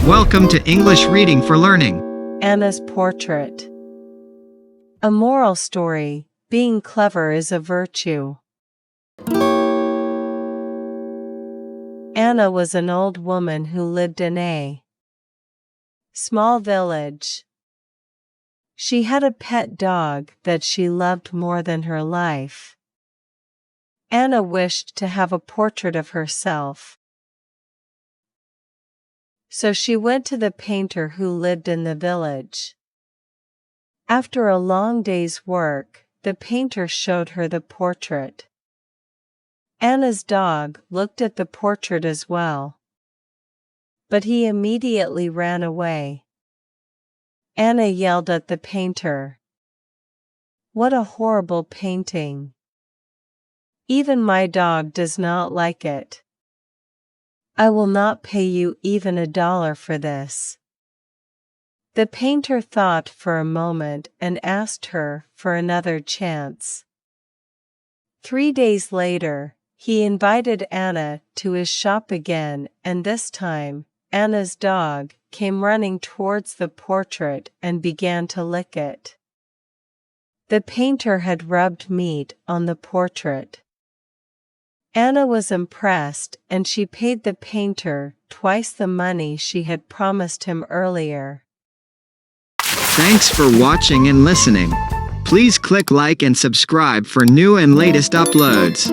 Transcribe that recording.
Welcome to English Reading for Learning. Anna's portrait. A moral story: being clever is a virtue. Anna was an old woman who lived in a small village. She had a pet dog that she loved more than her life. Anna wished to have a portrait of herself. So she went to the painter who lived in the village. After a long day's work, the painter showed her the portrait. Anna's dog looked at the portrait as well, but he immediately ran away. Anna yelled at the painter, "What a horrible painting! Even my dog does not like it. I will not pay you even $1 for this." The painter thought for a moment and asked her for another chance. 3 days later, he invited Anna to his shop again, and this time, Anna's dog came running towards the portrait and began to lick it. The painter had rubbed meat on the portrait. Anna was impressed, and she paid the painter twice the money she had promised him earlier. Thanks for watching and listening. Please click like and subscribe for new and latest uploads.